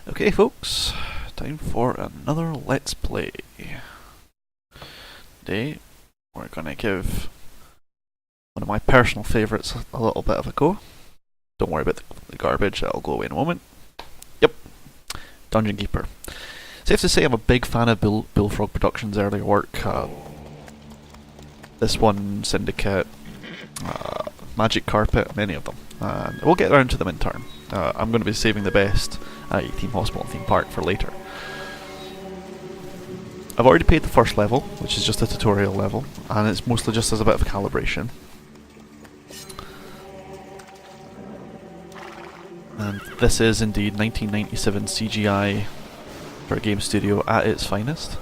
Okay folks, time for another Let's Play. Today we're gonna give one of my personal favourites a little bit of a go. Don't worry about the garbage, that'll go away in a moment. Yep, Dungeon Keeper. Safe to say I'm a big fan of Bullfrog Productions' earlier work. This one, Syndicate, Magic Carpet, many of them. And we'll get around to them in turn. I'm going to be saving the best, Team Hospital and Theme Park, for later. I've already paid the first level, which is just a tutorial level, and it's mostly just as a bit of calibration. And this is indeed 1997 CGI for a game studio at its finest.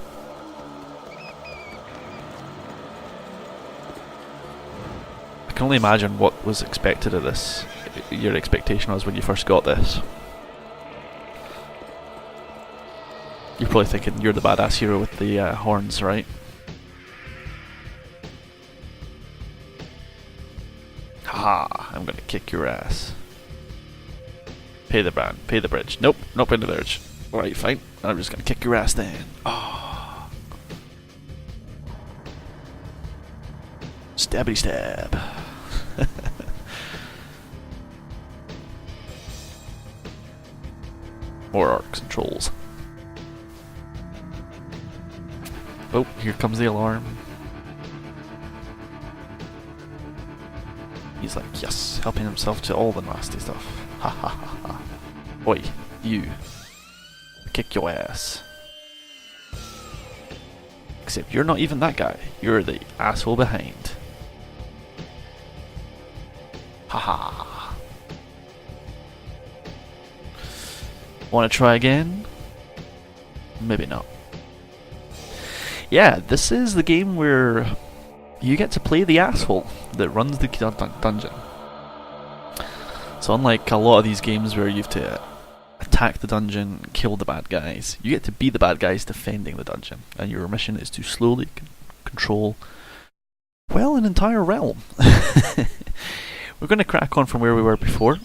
I can only imagine what was expected of this. Your expectation was when you first got this. You're probably thinking you're the badass hero with the horns, right? Ha! I'm gonna kick your ass. Pay the brand, pay the bridge. Nope, not pay the bridge. Alright, fine. I'm just gonna kick your ass then. Oh. Stabby stab. More orcs and trolls. Oh, here comes the alarm. He's like, yes, helping himself to all the nasty stuff. Ha ha ha ha. Oi, you. Kick your ass. Except you're not even that guy. You're the asshole behind. Ha ha. Want to try again? Maybe not. Yeah, this is the game where you get to play the asshole that runs the dungeon. So unlike a lot of these games where you have to attack the dungeon, kill the bad guys, you get to be the bad guys defending the dungeon, and your mission is to slowly control, well, an entire realm. We're going to crack on from where we were before.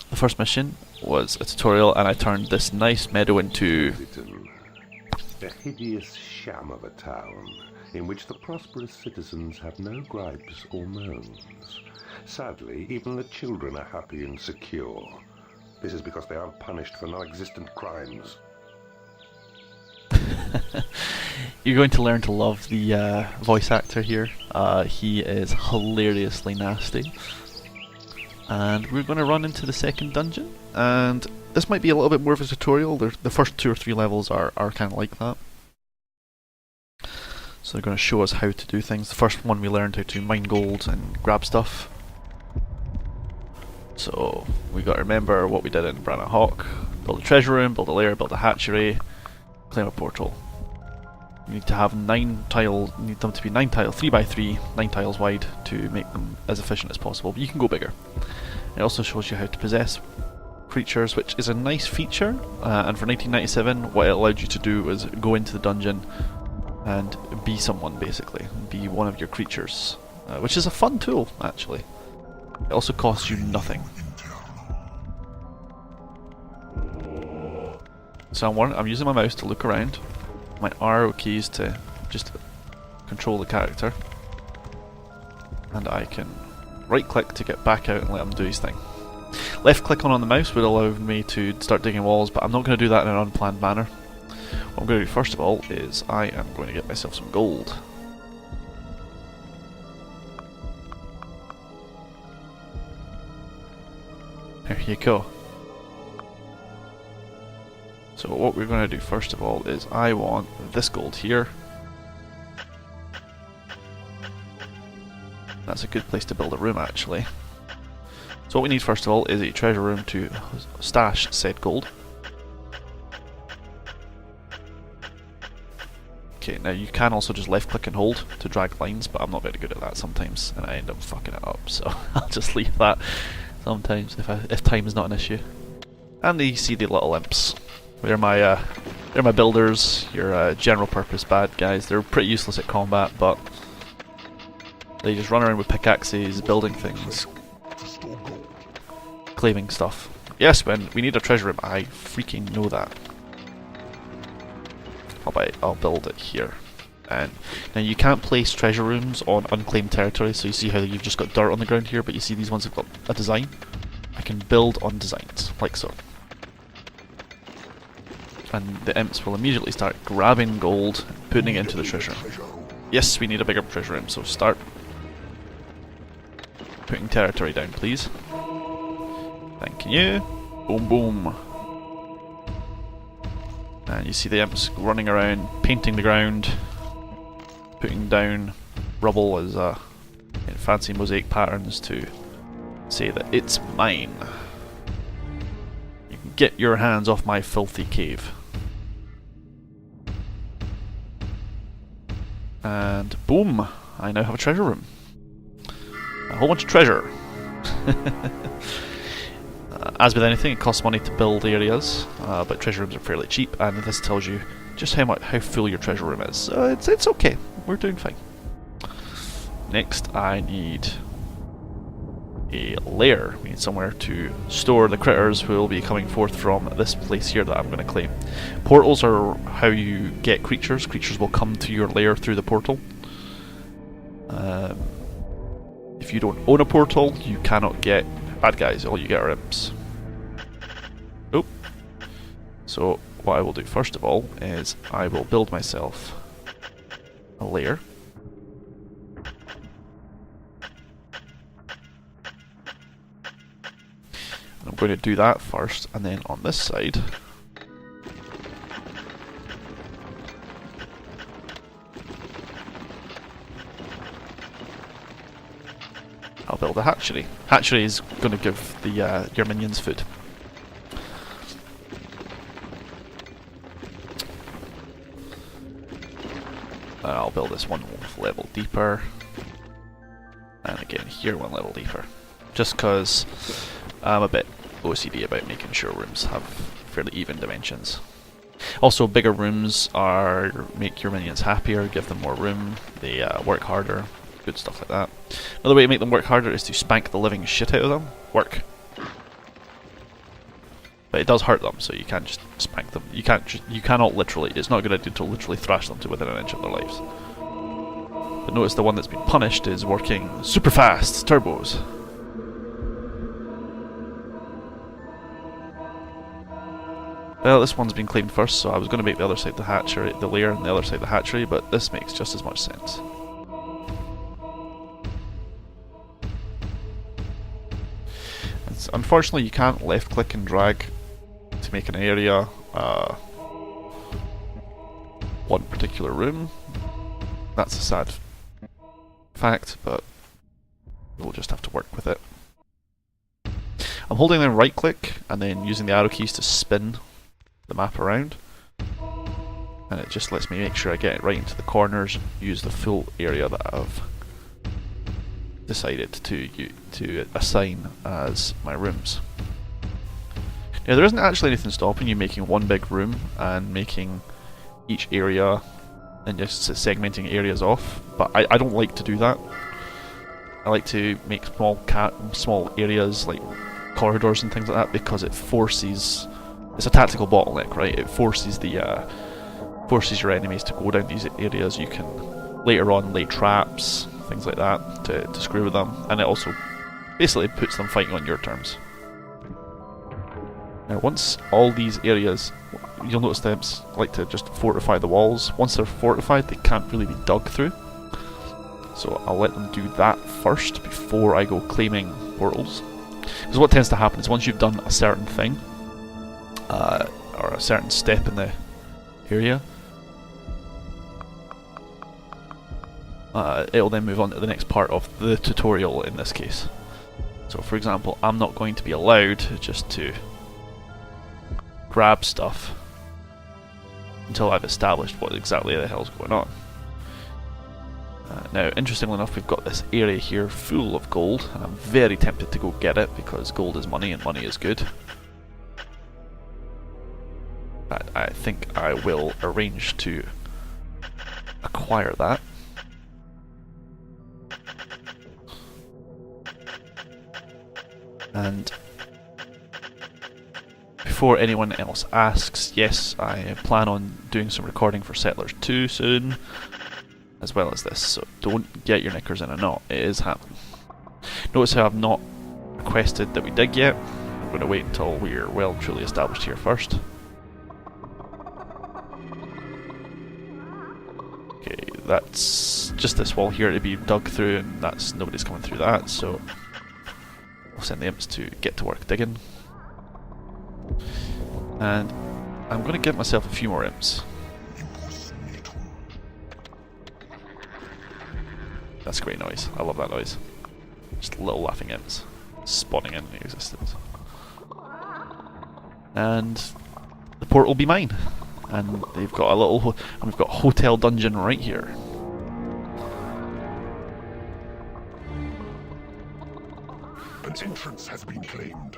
The first mission was a tutorial, and I turned this nice meadow into a hideous sham of a town in which the prosperous citizens have no gripes or moans. Sadly, even the children are happy and secure. This is because they aren't punished for non-existent crimes. You're going to learn to love the voice actor here. He is hilariously nasty. And we're going to run into the second dungeon, and this might be a little bit more of a tutorial. The first 2 or 3 levels are kind of like that. So they're going to show us how to do things. The first one we learned how to mine gold and grab stuff. So we got to remember what we did in Branagh Hawk. Build a treasure room, build a lair, build a hatchery, claim a portal. You need to have 9 tiles, you need them to be 9 tiles, 3 by 3, 9 tiles wide to make them as efficient as possible, but you can go bigger. It also shows you how to possess creatures, which is a nice feature, and for 1997 what it allowed you to do was go into the dungeon and be someone, basically, be one of your creatures, which is a fun tool actually. It also costs you nothing. So I'm using my mouse to look around. My arrow keys to just control the character, and I can right click to get back out and let him do his thing. Left click on the mouse would allow me to start digging walls, but I'm not going to do that in an unplanned manner. What I'm going to do first of all is I am going to get myself some gold. There you go. So what we're going to do first of all is I want this gold here. That's a good place to build a room actually. So what we need first of all is a treasure room to stash said gold. Okay, now you can also just left click and hold to drag lines, but I'm not very good at that sometimes and I end up fucking it up, so I'll just leave that sometimes if time is not an issue. And you see the little imps. They're my builders, your general purpose bad guys. They're pretty useless at combat, but they just run around with pickaxes, building things, claiming stuff. Yes, we need a treasure room. I freaking know that. I'll build it here. And now you can't place treasure rooms on unclaimed territory, so you see how you've just got dirt on the ground here, but you see these ones have got a design? I can build on designs, like so. And the imps will immediately start grabbing gold and putting it into the treasure room. Yes, we need a bigger treasure room, so start putting territory down, please. Thank you. Boom, boom. And you see the imps running around, painting the ground, putting down rubble as in fancy mosaic patterns to say that it's mine. You can get your hands off my filthy cave. And boom, I now have a treasure room. A whole bunch of treasure. As with anything, it costs money to build areas, but treasure rooms are fairly cheap, and this tells you just how full your treasure room is. It's okay. We're doing fine. Next, I need a lair. We need somewhere to store the critters who will be coming forth from this place here that I'm going to claim. Portals are how you get creatures. Creatures will come to your lair through the portal. If you don't own a portal, you cannot get bad guys. All you get are imps. Oh. So what I will do first of all is I will build myself a lair. I'm going to do that first, and then on this side I'll build a hatchery. Hatchery is going to give the your minions food. I'll build this one level deeper, and again here one level deeper, just because I'm a bit OCD about making sure rooms have fairly even dimensions. Also, bigger rooms make your minions happier, give them more room, they work harder, good stuff like that. Another way to make them work harder is to spank the living shit out of them. Work. But it does hurt them, so you can't just spank them. You cannot literally, it's not a good idea to literally thrash them to within an inch of their lives. But notice the one that's been punished is working super fast, turbos. Well, this one's been claimed first, so I was going to make the other side the hatchery, the lair, and the other side the hatchery, but this makes just as much sense. Unfortunately, you can't left click and drag to make an area one particular room. That's a sad fact, but we'll just have to work with it. I'm holding down right click and then using the arrow keys to spin the map around, and it just lets me make sure I get it right into the corners and use the full area that I've decided to assign as my rooms. Now, there isn't actually anything stopping you making one big room and making each area and just segmenting areas off, but I don't like to do that. I like to make small areas like corridors and things like that, because it forces, it's a tactical bottleneck, right? It forces forces your enemies to go down these areas. You can later on lay traps, things like that, to screw with them, and it also basically puts them fighting on your terms. Now, once all these areas, you'll notice the imps like to just fortify the walls. Once they're fortified, they can't really be dug through, so I'll let them do that first before I go claiming portals. Because what tends to happen is once you've done a certain thing, or a certain step in the area, it'll then move on to the next part of the tutorial in this case. So for example, I'm not going to be allowed just to grab stuff until I've established what exactly the hell's going on. Now, interestingly enough, we've got this area here full of gold, and I'm very tempted to go get it because gold is money and money is good. But I think I will arrange to acquire that. And before anyone else asks, yes, I plan on doing some recording for Settlers 2 soon, as well as this, so don't get your knickers in a knot, it is happening. Notice how I've not requested that we dig yet. I'm going to wait until we're well truly established here first. Okay, that's just this wall here to be dug through, and that's nobody's coming through that, so we'll send the imps to get to work digging. And I'm going to give myself a few more imps. That's a great noise, I love that noise. Just little laughing imps spawning into existence. And the port will be mine. And they've got a little, and we've got a hotel dungeon right here. An entrance has been claimed.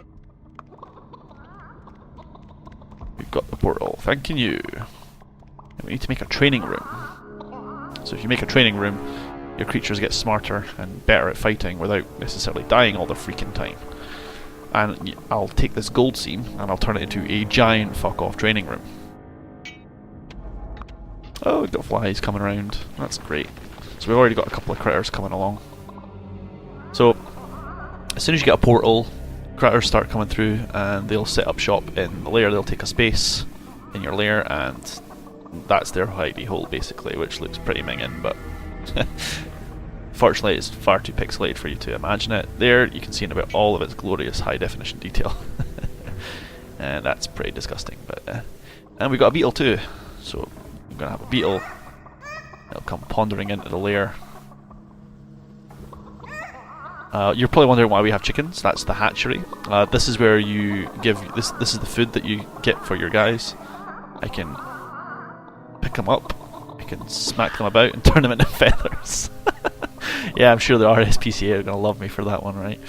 We've got the portal, thanking you. And we need to make a training room. So if you make a training room, your creatures get smarter and better at fighting without necessarily dying all the freaking time. And I'll take this gold seam and I'll turn it into a giant fuck off training room. Oh, we've got flies coming around. That's great. So we've already got a couple of critters coming along. So, as soon as you get a portal, critters start coming through and they'll set up shop in the lair. They'll take a space in your lair and that's their hidey hole basically, which looks pretty minging, but fortunately it's far too pixelated for you to imagine it. There you can see in about all of its glorious high definition detail. And that's pretty disgusting. But and we've got a beetle too, so I'm going to have a beetle. It'll come pondering into the lair. You're probably wondering why we have chickens. That's the hatchery. This is where you give this is the food that you get for your guys. I can pick them up, I can smack them about and turn them into feathers. Yeah, I'm sure the RSPCA are going to love me for that one, right?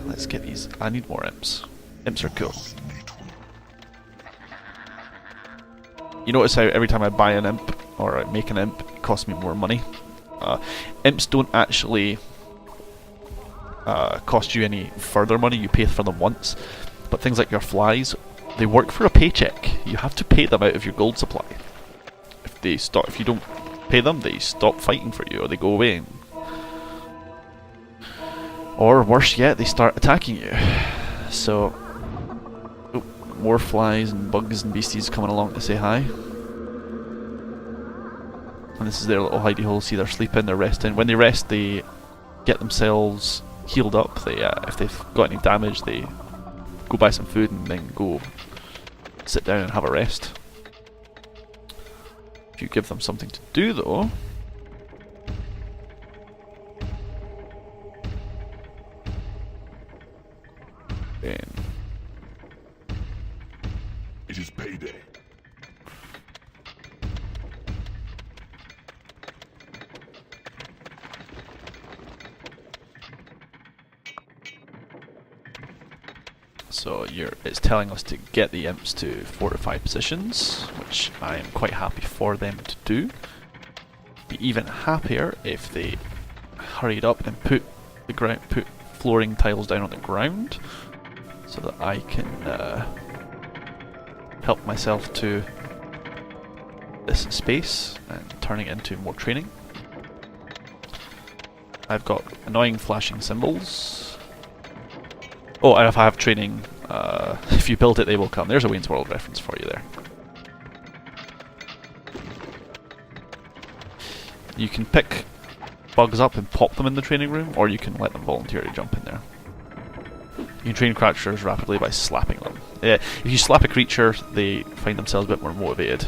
Let's get these. I need more imps. Imps are cool. You notice how every time I buy an imp, or I make an imp, it costs me more money. Imps don't actually cost you any further money, you pay for them once. But things like your flies, they work for a paycheck. You have to pay them out of your gold supply. If you don't pay them, they stop fighting for you, or they go away. Or worse yet, they start attacking you. So, oh, more flies and bugs and beasties coming along to say hi. And this is their little hidey hole. See, they're sleeping, they're resting. When they rest, they get themselves healed up. They, if they've got any damage, they go buy some food and then go sit down and have a rest. If you give them something to do, though, then It is payday. so it's telling us to get the imps to fortified positions, which I am quite happy for them to do. Be even happier if they hurried up and put flooring tiles down on the ground, so that I can help myself to this space and turning it into more training. I've got annoying flashing symbols. Oh, and if I have training, if you build it, they will come. There's a Wayne's World reference for you there. You can pick bugs up and pop them in the training room, or you can let them voluntarily jump in there. You can train creatures rapidly by slapping them. If you slap a creature, they find themselves a bit more motivated.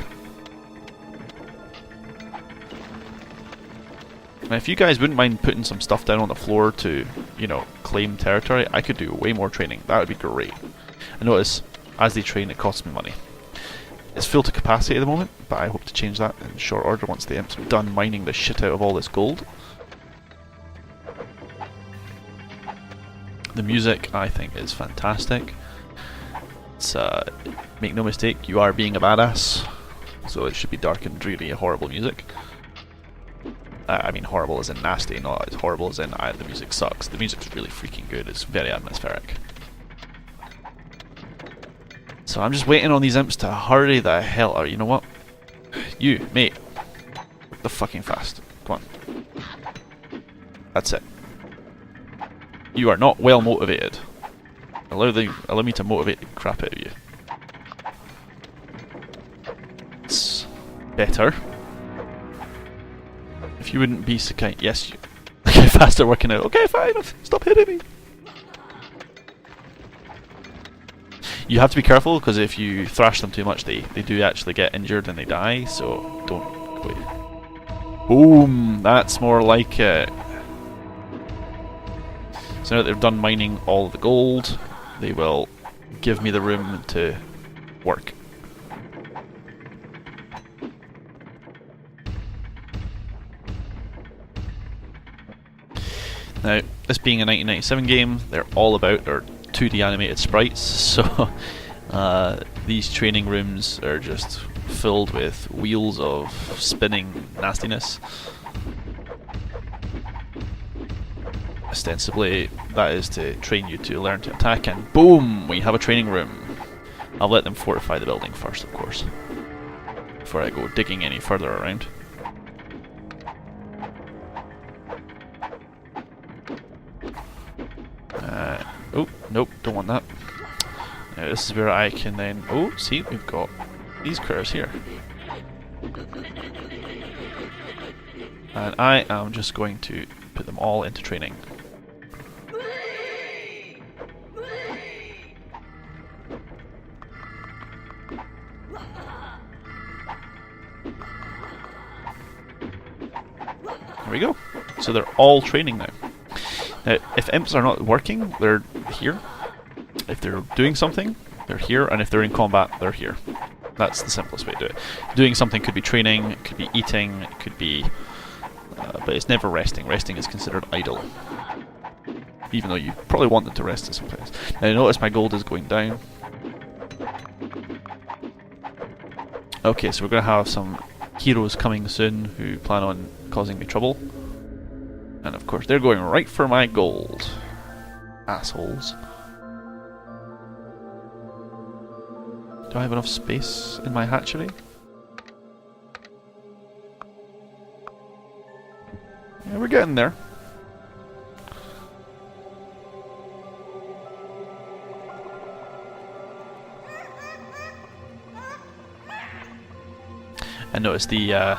Now, if you guys wouldn't mind putting some stuff down on the floor to, you know, claim territory, I could do way more training. That would be great. And notice, as they train, it costs me money. It's full to capacity at the moment, but I hope to change that in short order once the imps are done mining the shit out of all this gold. The music, I think, is fantastic. It's, make no mistake, you are being a badass, so it should be dark and dreary, horrible music. I mean horrible as in nasty, not as horrible as in the music sucks. The music's really freaking good, it's very atmospheric. So I'm just waiting on these imps to hurry the hell out. You know what? You, mate. Work the fucking fast. Come on. That's it. You are not well motivated. Allow me to motivate the crap out of you. It's better. If you wouldn't be so kind. Yes, you. Okay, faster working out. Okay, fine. Stop hitting me. You have to be careful because if you thrash them too much, they do actually get injured and they die. So don't. Wait. Boom. That's more like it. So now that they've done mining all the gold, they will give me the room to work. Now, this being a 1997 game, they're all about their 2D animated sprites, so these training rooms are just filled with wheels of spinning nastiness. Ostensibly, that is to train you to learn to attack, and boom! We have a training room. I'll let them fortify the building first, of course, before I go digging any further around. Oh, nope, don't want that. Now this is where I can then... Oh, see, we've got these critters here. And I am just going to put them all into training. There we go. So they're all training now. Now, if imps are not working, they're here. If they're doing something, they're here. And if they're in combat, they're here. That's the simplest way to do it. Doing something could be training, it could be eating, it could be... but it's never resting. Resting is considered idle. Even though you probably want them to rest at some place. Now notice my gold is going down. Okay, so we're going to have some heroes coming soon who plan on causing me trouble. And of course they're going right for my gold. Assholes. Do I have enough space in my hatchery? Yeah, we're getting there. And notice the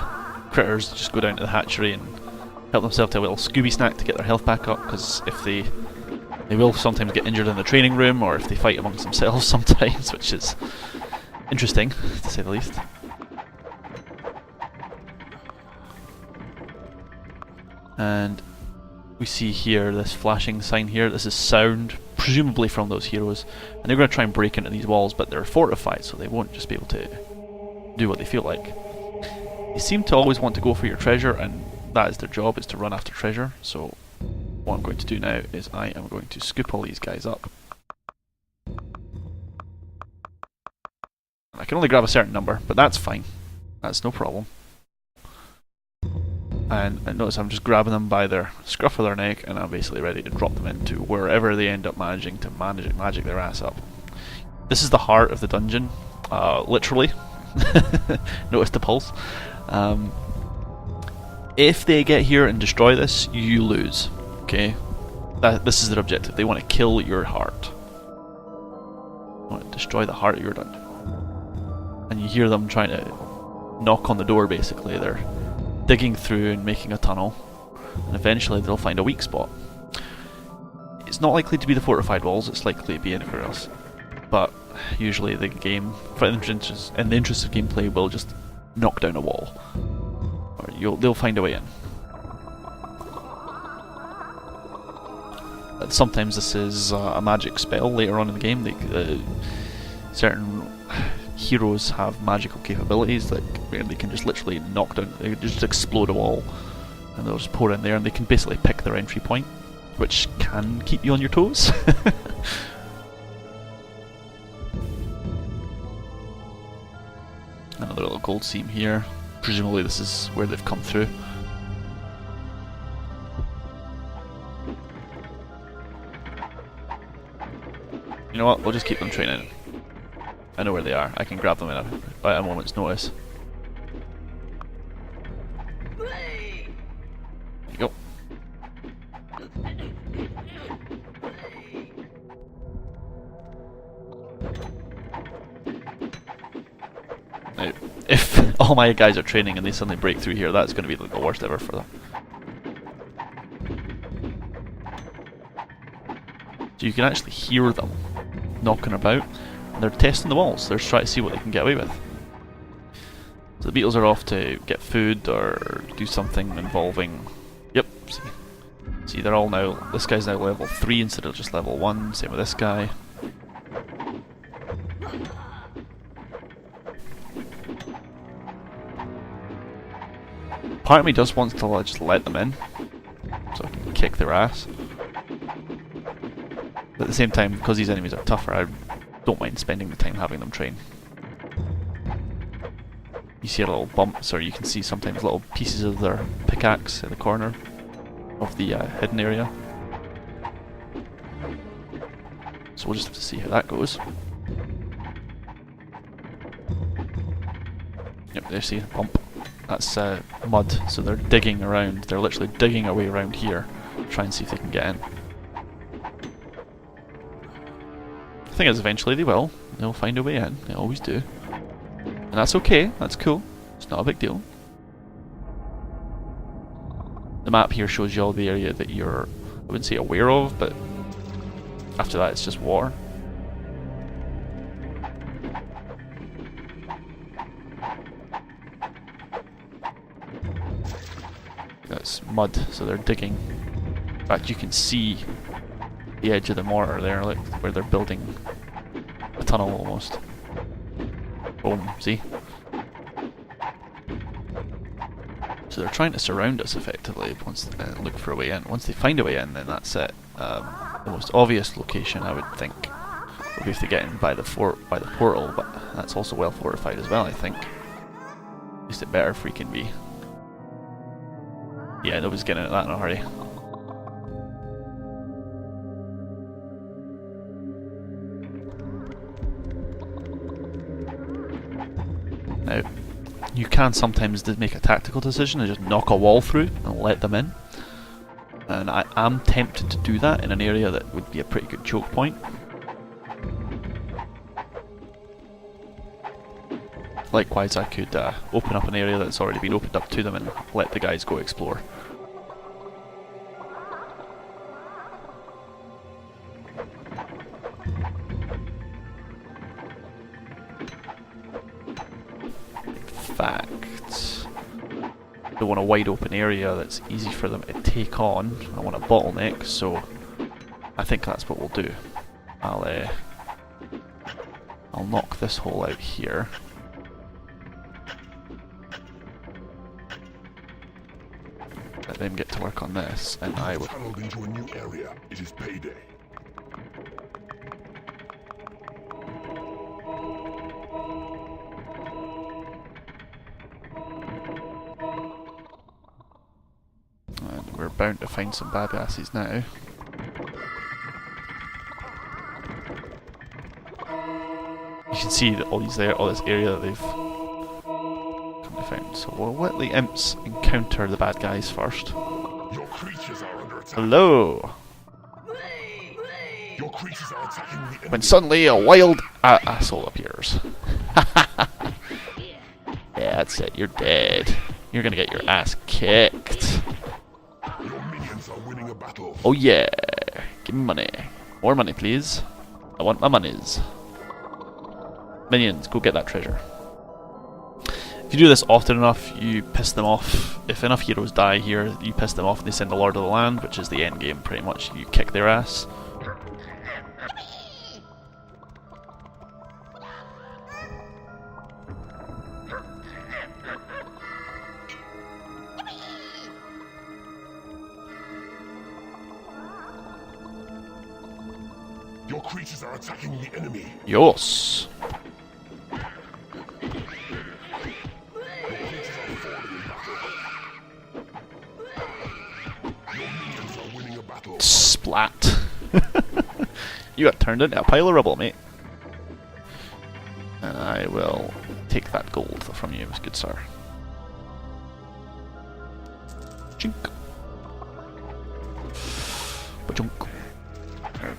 critters just go down to the hatchery and help themselves to a little Scooby snack to get their health back up, because if they will sometimes get injured in the training room, or if they fight amongst themselves sometimes, which is interesting, to say the least. And we see here this flashing sign here. This is sound, presumably from those heroes, and they're going to try and break into these walls, but they're fortified, so they won't just be able to do what they feel like. They seem to always want to go for your treasure, and that is their job, is to run after treasure. So what I'm going to do now is I am going to scoop all these guys up. I can only grab a certain number, but that's fine. That's no problem. And notice I'm just grabbing them by their scruff of their neck, and I'm basically ready to drop them into wherever they end up managing to magic their ass up. This is the heart of the dungeon, literally. Notice the pulse. If they get here and destroy this, you lose. Okay? This is their objective. They want to kill your heart. They want to destroy the heart of your dungeon. And you hear them trying to knock on the door, basically. They're digging through and making a tunnel. And eventually they'll find a weak spot. It's not likely to be the fortified walls, it's likely to be anywhere else. But usually the game, in the interest of gameplay, will just knock down a wall. Or they'll find a way in. And sometimes this is a magic spell later on in the game. Certain heroes have magical capabilities where they can just literally knock down, they just explode a wall, and they'll just pour in there, and they can basically pick their entry point, which can keep you on your toes. Another little gold seam here. Presumably this is where they've come through. You know what? We'll just keep them training. I know where they are. I can grab them at a moment's notice. There you go. Now, if all my guys are training and they suddenly break through here, that's going to be like the worst ever for them. So you can actually hear them knocking about, and they're testing the walls. They're trying to see what they can get away with. So the beetles are off to get food or do something involving... Yep, see they're all now... This guy's now level 3 instead of just level 1, same with this guy. Part of me just wants to just let them in, so I can kick their ass. But at the same time, because these enemies are tougher, I don't mind spending the time having them train. You see little bumps, or you can see sometimes little pieces of their pickaxe in the corner of the hidden area. So we'll just have to see how that goes. Yep, there you see a bump. That's mud, so they're digging around. They're literally digging away around here, try and see if they can get in. The thing is, eventually they will. They'll find a way in. They always do. And that's okay. That's cool. It's not a big deal. The map here shows you all the area that you're, I wouldn't say aware of, but after that it's just water. That's mud, so they're digging. In fact, you can see the edge of the mortar there, like where they're building a tunnel almost. Boom, see? So they're trying to surround us effectively, once look for a way in. Once they find a way in, then that's it. The most obvious location, I would think, would be if they get in by the portal, but that's also well fortified as well, I think. At least it better freaking be. Yeah, nobody's getting at that in a hurry. Now, you can sometimes make a tactical decision and just knock a wall through and let them in. And I am tempted to do that in an area that would be a pretty good choke point. Likewise, I could open up an area that's already been opened up to them and let the guys go explore. In fact, I want a wide open area that's easy for them to take on. I want a bottleneck, so I think that's what we'll do. I'll knock this hole out here. Let them get to work on this, and I will. Tunneled into a new area. It is payday. And we're bound to find some badasses now. You can see that all this area that they've found. So we'll let the imps encounter the bad guys first. Your creatures are under attack. Hello! Your creatures are attacking the enemy. When suddenly a wild asshole appears. Yeah, that's it. You're dead. You're gonna get your ass kicked. Your minions are winning a battle. Oh yeah! Give me money. More money, please. I want my monies. Minions, go get that treasure. If you do this often enough, you piss them off. If enough heroes die here, you piss them off and they send the Lord of the Land, which is the end game pretty much. You kick their ass. Your creatures are attacking the enemy. Yos. Splat. You got turned into a pile of rubble, mate. And I will take that gold from you, good sir. Chink. Ba-chunk.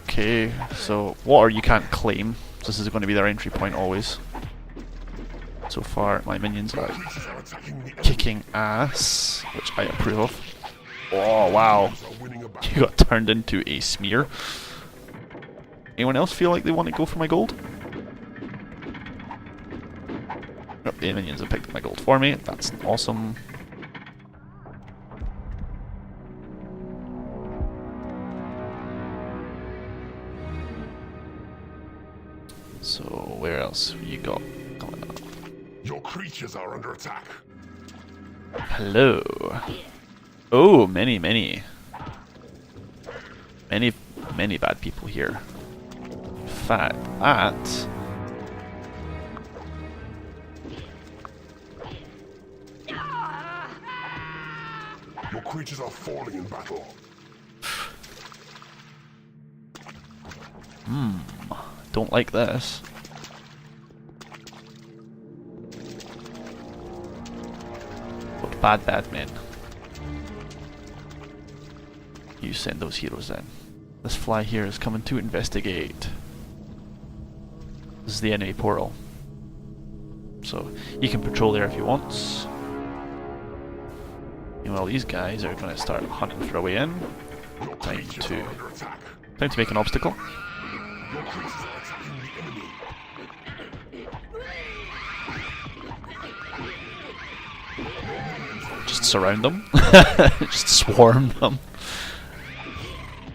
Okay, so water you can't claim. This is going to be their entry point always. So far, my minions are kicking ass, which I approve of. Oh wow, you got turned into a smear. Anyone else feel like they want to go for my gold? Oh, the minions have picked up my gold for me. That's awesome. So where else have you got going on? Your creatures are under attack. Hello. Oh, many bad people here. In fact, that Your creatures are falling in battle. don't like this. But bad men. You send those heroes in. This fly here is coming to investigate. This is the enemy portal. So you can patrol there if you want. Meanwhile, these guys are going to start hunting for a way in. Time to make an obstacle. Your creatures are attacking the enemy. Just surround them. Just swarm them.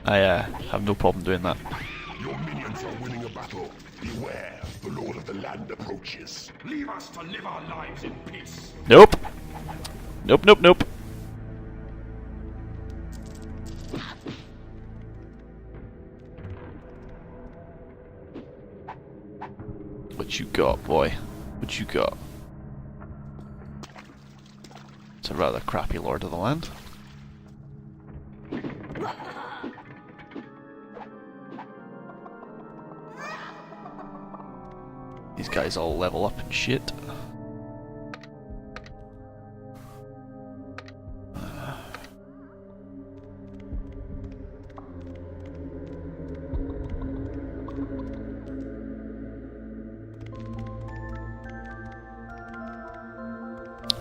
I have no problem doing that. Your minions are winning a battle. Beware, the Lord of the Land approaches. Leave us to live our lives in peace. Nope. Nope. What you got, boy? What you got? It's a rather crappy Lord of the Land. These guys all level up and shit.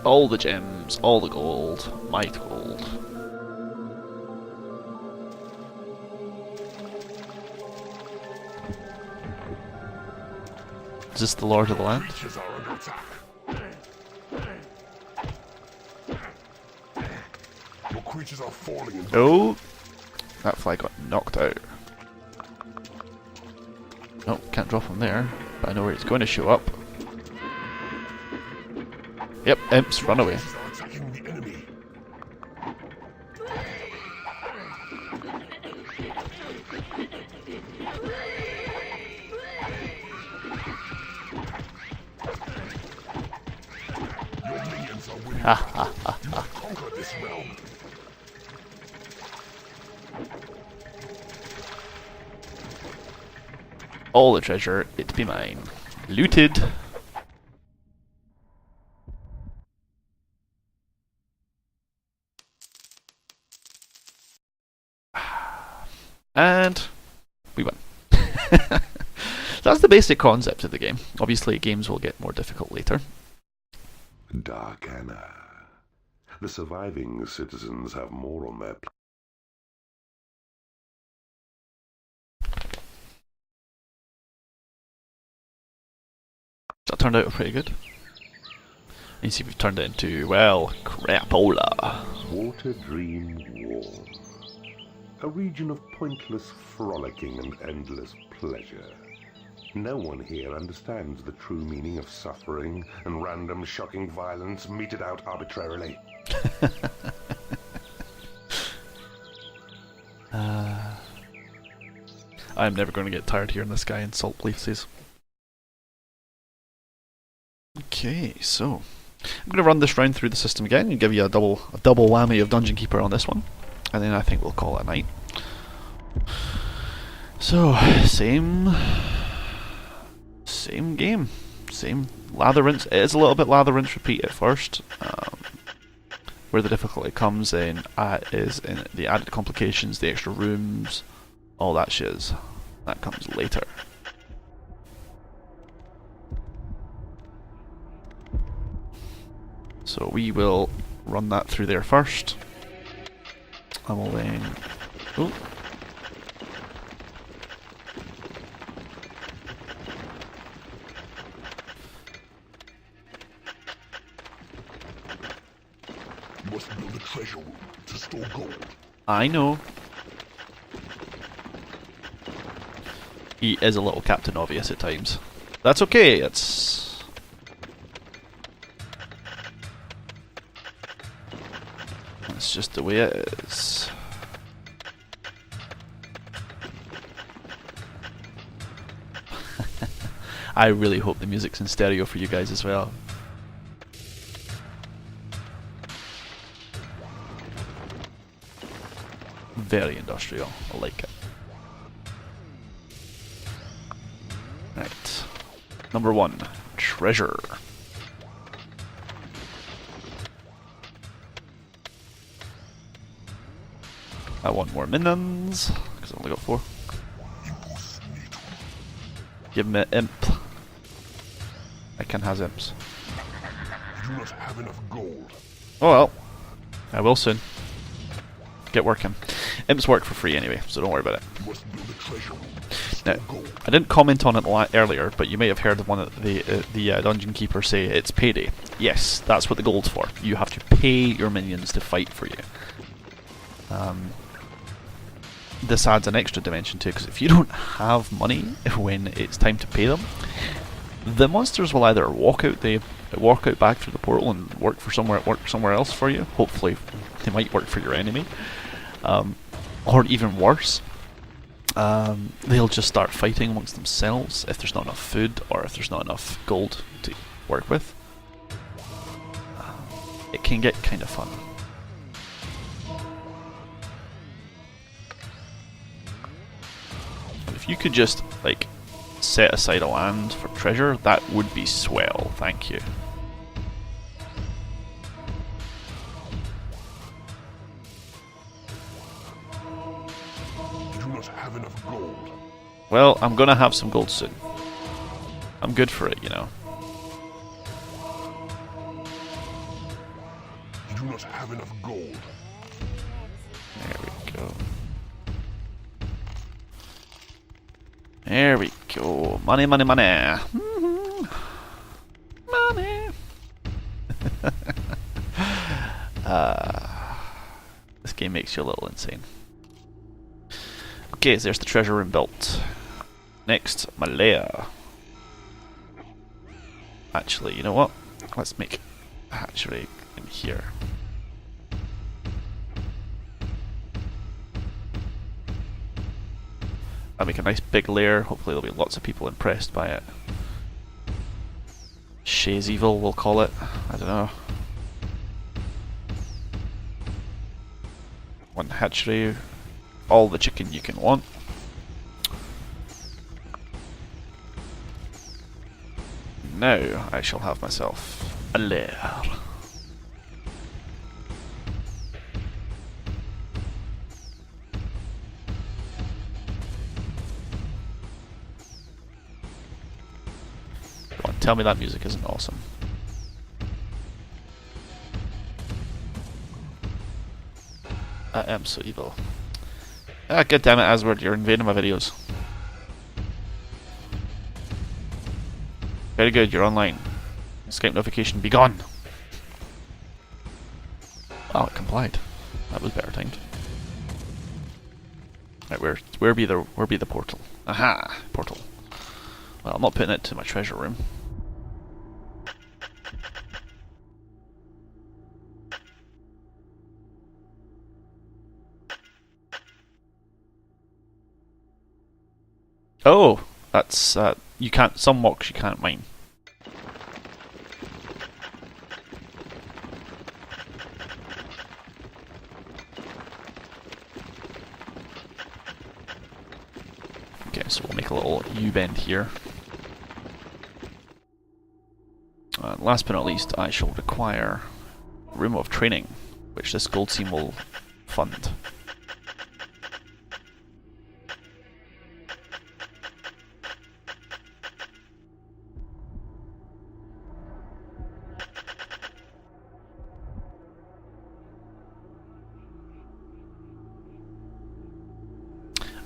All the gems, all the gold, my gold. Is this the Lord of the Land? Creatures are under attack. Your creatures are falling in battle. Oh, that fly got knocked out. Oh, can't drop him there, but I know where he's going to show up. Yep, imps, run away. Creatures are attacking the enemy. Your minions are winning a battle. You have conquered this realm. All the treasure, it be mine. Looted. And we won. That's the basic concept of the game. Obviously, games will get more difficult later. Darkana. The surviving citizens have more on their plate. That turned out pretty good. You see, we've turned it into, well, crapola. Water Dream War. A region of pointless frolicking and endless pleasure. No one here understands the true meaning of suffering and random shocking violence meted out arbitrarily. I'm never going to get tired hearing this guy insult places. Okay, so I'm going to run this round through the system again and give you a double whammy of Dungeon Keeper on this one, and then I think we'll call it a night. So, same game. Same lather, rinse. It is a little bit lather, rinse, repeat at first. Where the difficulty comes in is in the added complications, the extra rooms, all that shiz. That comes later. So we will run that through there first. And we'll then... Ooh. You must build a treasure room to store gold. I know. He is a little Captain Obvious at times. That's okay, it's... That's just the way it is. I really hope the music's in stereo for you guys as well. Very industrial, I like it. Right. Number 1, treasure. I want more minions, because I've only got 4. Give me an imp. I can has imps. You do not have enough gold. Oh well. I will soon. Get working. Imps work for free anyway, so don't worry about it. You must build a treasure room. Now, I didn't comment on it earlier, but you may have heard one of the Dungeon Keeper say it's payday. Yes, that's what the gold's for. You have to pay your minions to fight for you. This adds an extra dimension too, because if you don't have money when it's time to pay them, the monsters will either walk out back through the portal and work somewhere else for you. Hopefully, they might work for your enemy, or even worse, they'll just start fighting amongst themselves if there's not enough food or if there's not enough gold to work with. It can get kind of fun. If you could just, like, set aside a land for treasure, that would be swell, thank you. You do not have enough gold. Well, I'm gonna have some gold soon. I'm good for it, you know. You do not have enough gold. There we go. There we go. Money, money, money. Money. This game makes you a little insane. Okay, so there's the treasure room built. Next, my lair. Actually, you know what? Let's make a hatchery in here. I'll make a nice big lair. Hopefully there'll be lots of people impressed by it. Shays Evil, we'll call it. I don't know. One hatchery. All the chicken you can want. Now I shall have myself a lair. Tell me that music isn't awesome. I am so evil. Ah, god damn it, Asward, you're invading my videos. Very good, you're online. Skype notification, be gone! Oh, it complied. That was better timed. Right, where be the portal? Aha! Portal. Well, I'm not putting it to my treasure room. Oh, that's you can't. Some mocks you can't mine. So we'll make a little U-bend here. Last but not least, I shall require a room of training, which this gold seam will fund.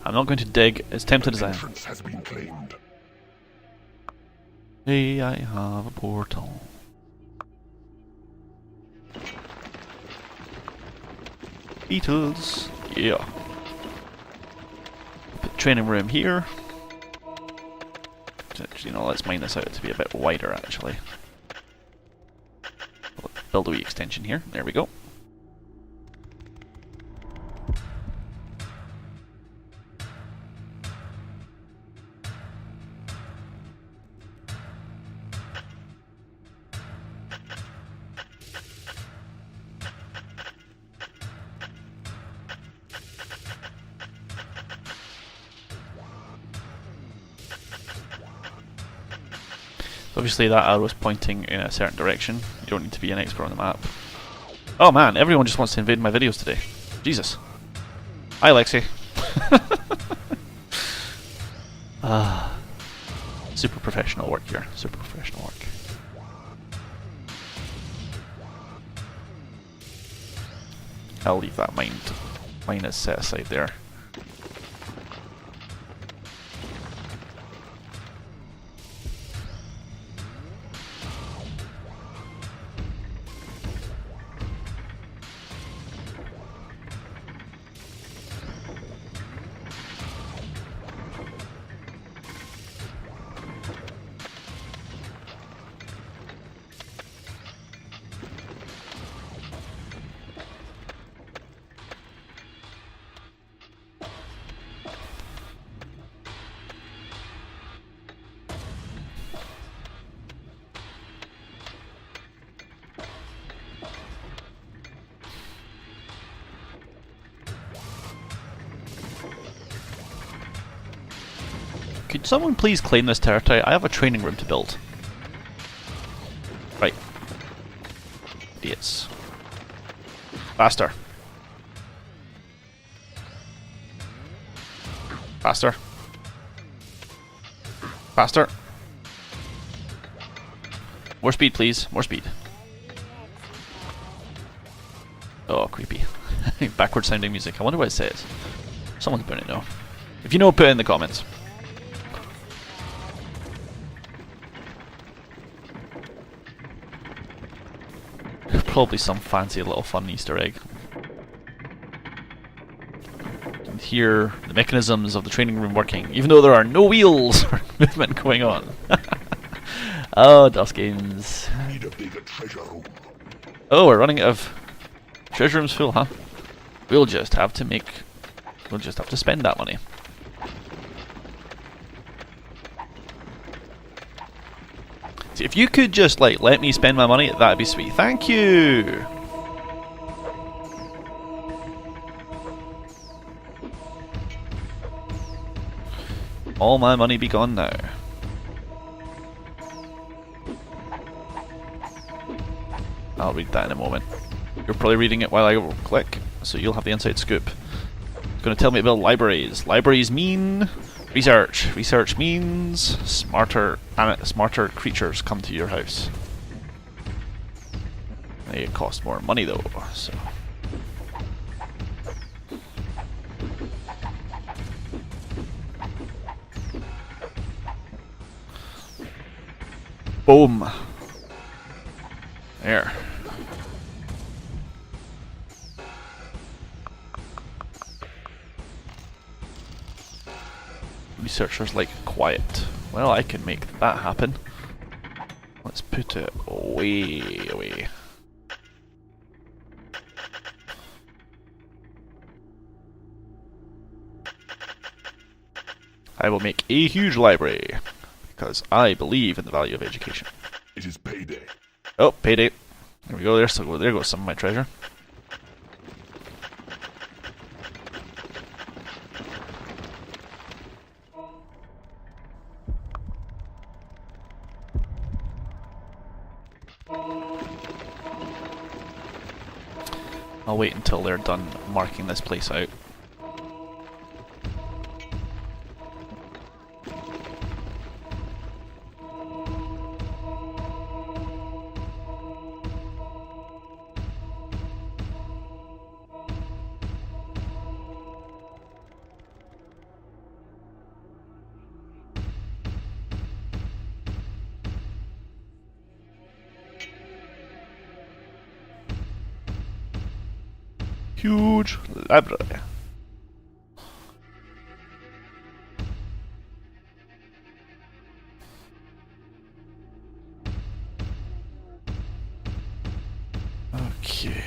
I'm not going to dig as tempted as I am. Entrance has been claimed. Hey, I have a portal. Beetles, yeah. Put training room here. You know, let's mine this out to be a bit wider actually. Build a wee extension here. There we go. Obviously that arrow is pointing in a certain direction. You don't need to be an expert on the map. Oh man, everyone just wants to invade my videos today. Jesus. Hi Lexi. Super professional work here. Super professional work. I'll leave that mine is set aside there. Could someone please claim this territory? I have a training room to build. Right. Idiots. Faster. Faster. Faster. More speed, please. More speed. Oh, creepy. Backward sounding music. I wonder what it says. Someone's bound to know. If you know, put it in the comments. Probably some fancy little fun Easter egg. You can hear the mechanisms of the training room working, even though there are no wheels or movement going on. Oh, DOS games. Need a bigger treasure room. Oh, we're running out of treasure rooms full, huh? We'll just have to spend that money. See, if you could just like let me spend my money, that'd be sweet. Thank you. All my money be gone now. I'll read that in a moment. You're probably reading it while I click, so you'll have the inside scoop. It's going to tell me about libraries. Libraries mean research. Research means smarter creatures come to your house. They cost more money though, so. Boom. There. Researchers like quiet. Well, I can make that happen. Let's put it way away. I will make a huge library because I believe in the value of education. It is payday. Oh, payday. There we go. There goes some of my treasure. I'll wait until they're done marking this place out. Huge library. Okay.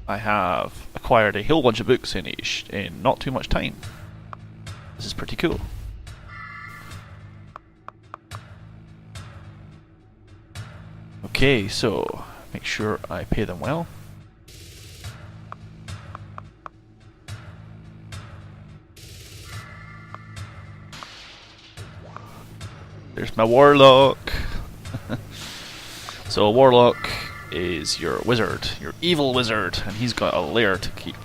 I have acquired a whole bunch of books in not too much time. This is pretty cool. Okay, so make sure I pay them well. There's my warlock. So a warlock is your wizard, your evil wizard, and he's got a lair to keep,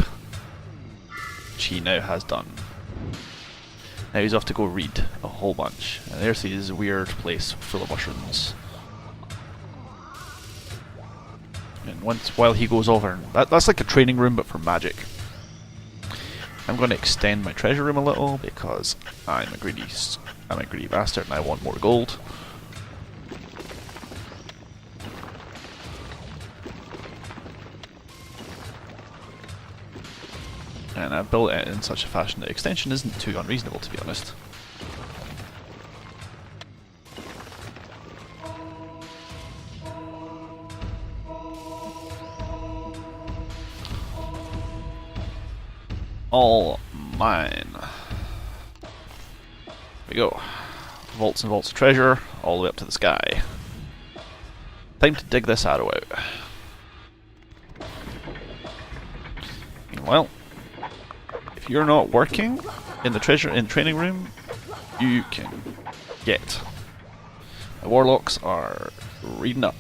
which he now has done. Now he's off to go read a whole bunch. And there's his weird place full of mushrooms. And while he goes over, that's like a training room but for magic. I'm going to extend my treasure room a little because I'm a greedy bastard and I want more gold. And I've built it in such a fashion that extension isn't too unreasonable, to be honest. All mine. There we go. Vaults and vaults of treasure, all the way up to the sky. Time to dig this arrow out. Meanwhile, if you're not working in the training room, you can get. My warlocks are reading up.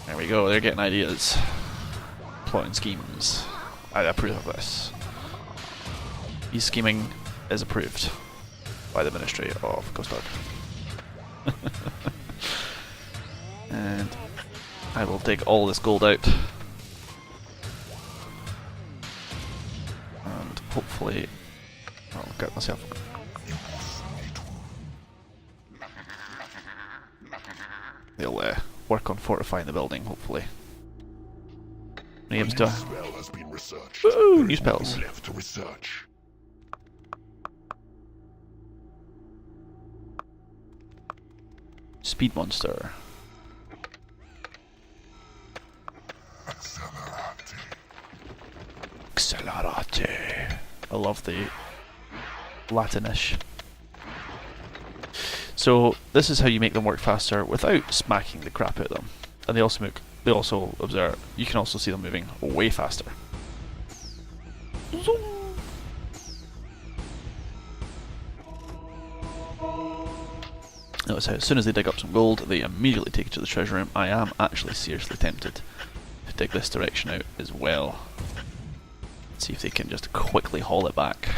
There we go, they're getting ideas. Plotting schemes. I approve of this. His scheming is approved by the Ministry of Ghostdog. And I will dig all this gold out. And hopefully I'll get myself. They'll work on fortifying the building, hopefully. Names to. Spell has been researched. Ooh, new spells. Left to research. Speed monster. Accelerate. I love the Latinish. So this is how you make them work faster without smacking the crap out of them. And they also observe. You can also see them moving way faster. Notice how as soon as they dig up some gold, they immediately take it to the treasure room. I am actually seriously tempted to dig this direction out as well. Let's see if they can just quickly haul it back.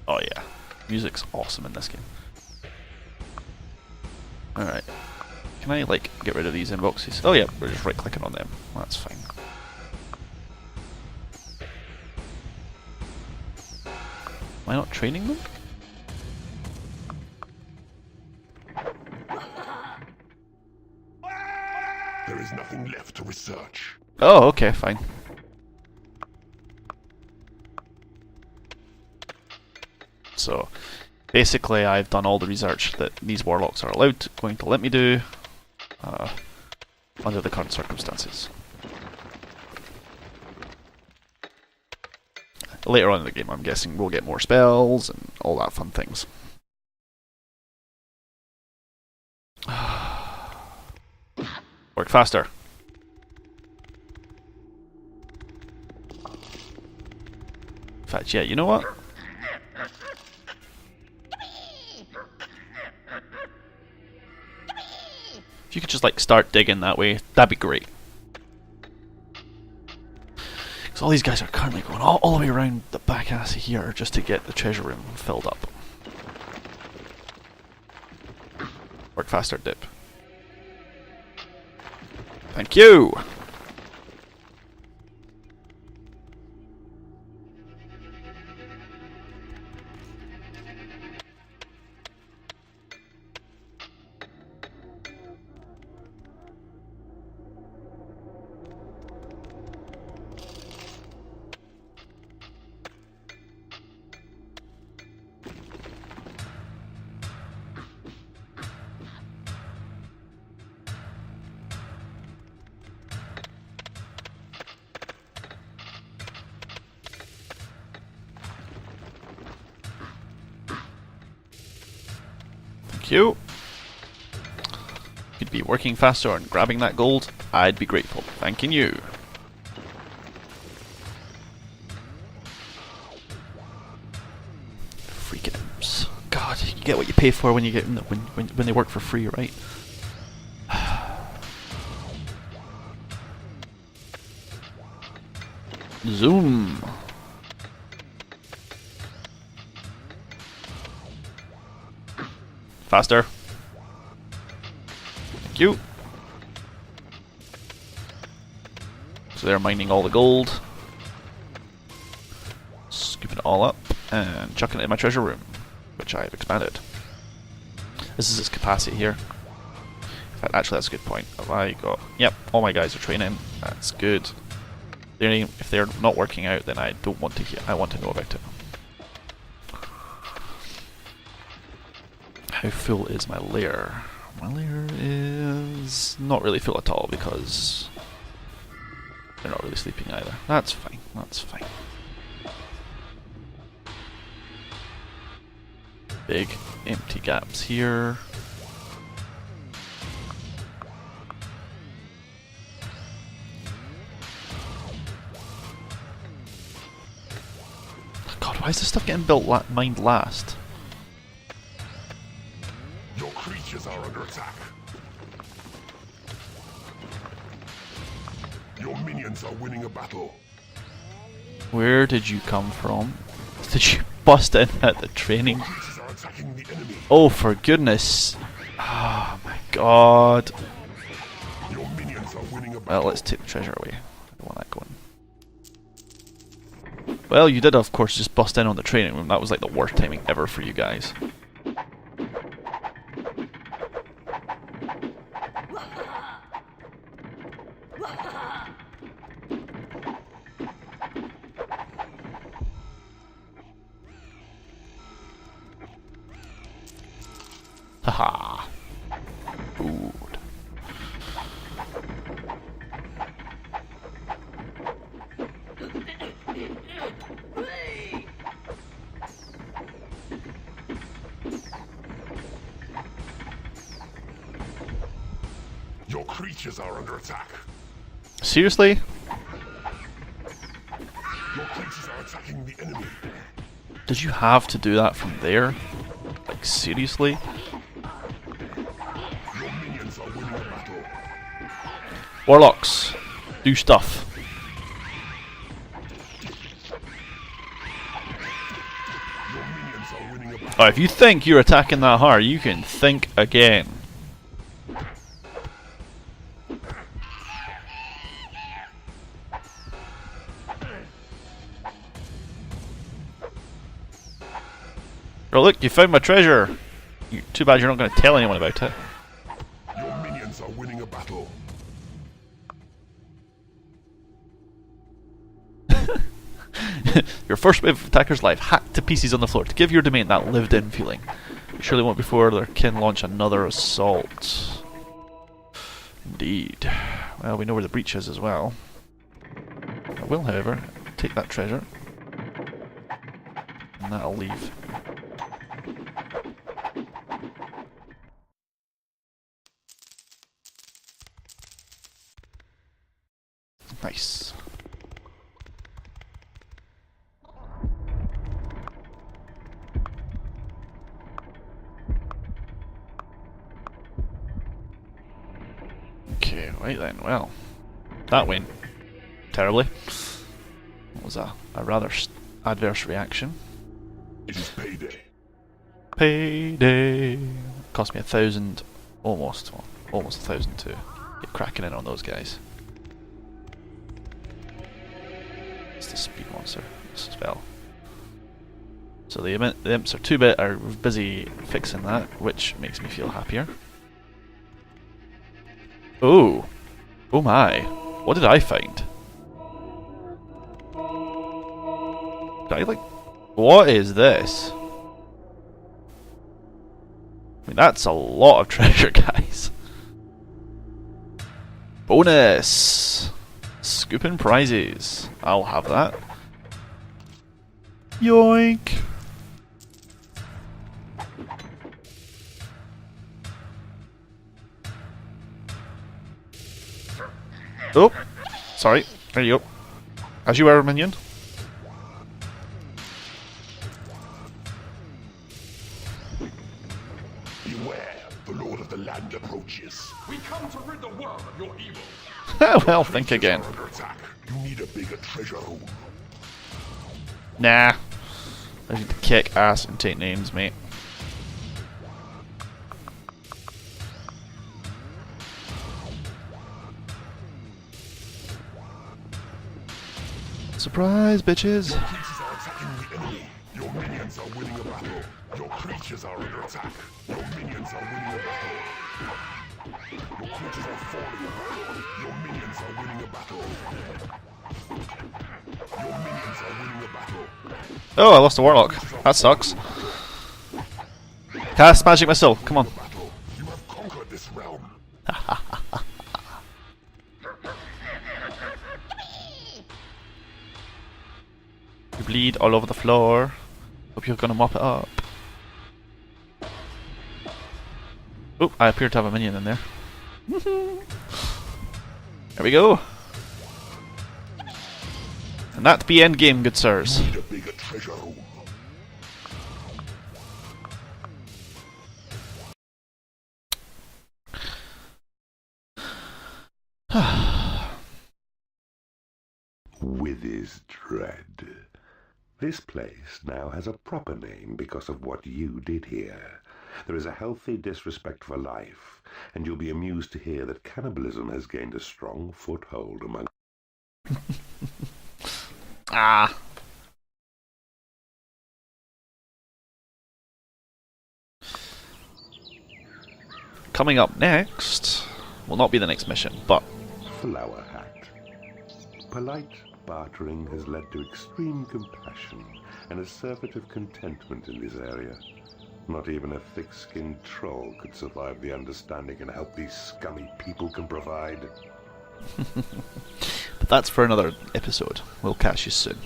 Oh yeah, music's awesome in this game. Alright, can I like get rid of these inboxes? Oh yeah, we're just right clicking on them, that's fine. Am I not training them? There is nothing left to research. Oh, okay, fine. So, basically I've done all the research that these warlocks are going to let me do under the current circumstances. Later on in the game, I'm guessing we'll get more spells and all that fun things. Work faster. In fact, yeah, you know what? If you could just like start digging that way, that'd be great. Because all these guys are currently going all the way around the back ass of here just to get the treasure room filled up. Work faster, dip. Thank you! Thank you. If you'd be working faster and grabbing that gold, I'd be grateful. Thanking you. Freaking imps. God, you get what you pay for when you get when they work for free, right? Zoom. Faster. Thank you. So they're mining all the gold. Scooping it all up and chucking it in my treasure room, which I've expanded. This is its capacity here. In fact, actually that's a good point. Have I got... Yep, all my guys are training. That's good. If they're not working out, then I don't want to hear. I want to know about it. How full is my lair? My lair is not really full at all because they're not really sleeping either. That's fine. That's fine. Big empty gaps here. God, why is this stuff getting built mined last? Your creatures are under attack. Your minions are winning a battle. Where did you come from? Did you bust in at the training? Your creatures are attacking the enemy. Oh, for goodness. Oh my god. Your minions are winning a battle. Well, let's take the treasure away. I don't want that going. Well, you did, of course, just bust in on the training room. That was like the worst timing ever for you guys. Haha. Good. Your creatures are under attack. Seriously? Your creatures are attacking the enemy. Did you have to do that from there? Like, seriously? Your minions are winning a battle. Warlocks, do stuff. Your minions are winning a battle. Oh, if you think you're attacking that hard, you can think again. Oh look, you found my treasure! Too bad you're not going to tell anyone about it. Your minions are winning a battle. Your first wave of attackers' life hacked to pieces on the floor to give your domain that lived-in feeling. You surely won't before their kin launch another assault. Indeed. Well, we know where the breach is as well. I will, however, take that treasure. And that'll leave. Nice. Okay, right then, well, that went terribly. It was a rather adverse reaction. It is payday. Payday! Cost me 1,000, almost 1,000 to get cracking in on those guys. It's the speed monster, this spell. So the imps are busy fixing that, which makes me feel happier. Oh! Oh my! What did I find? Did I like... What is this? I mean, that's a lot of treasure, guys. Bonus! Scooping prizes. I'll have that. Yoink! Oh! Sorry. There you go. As you were, minion. Beware, the Lord of the Land approaches. We come to rid the world of your evil. Well, think again. Under attack. You need a bigger treasure room. Nah. I need to kick ass and take names, mate. Surprise, bitches! Your creatures are attacking the enemy. Your minions are winning a battle. Your creatures are under attack. Your minions are winning a battle. Your creatures are falling a battle. Your minions are winning a battle. Your minions are winning a battle. Oh, I lost a warlock. That sucks. Cast magic missile. Come on. You have conquered this realm. You bleed all over the floor. Hope you're gonna mop it up. Oh, I appear to have a minion in there. There we go. And that be endgame, good sirs. Need a bigger treasure room. Withers dread. This place now has a proper name because of what you did here. There is a healthy disrespect for life, and you'll be amused to hear that cannibalism has gained a strong foothold among... Ah. Coming up next will not be the next mission, but Flower Hat. Polite bartering has led to extreme compassion and a surfeit of contentment in this area. Not even a thick-skinned troll could survive the understanding and help these scummy people can provide. but that's for another episode. We'll catch you soon.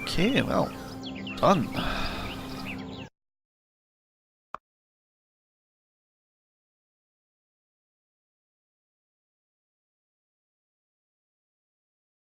Okay, well, done.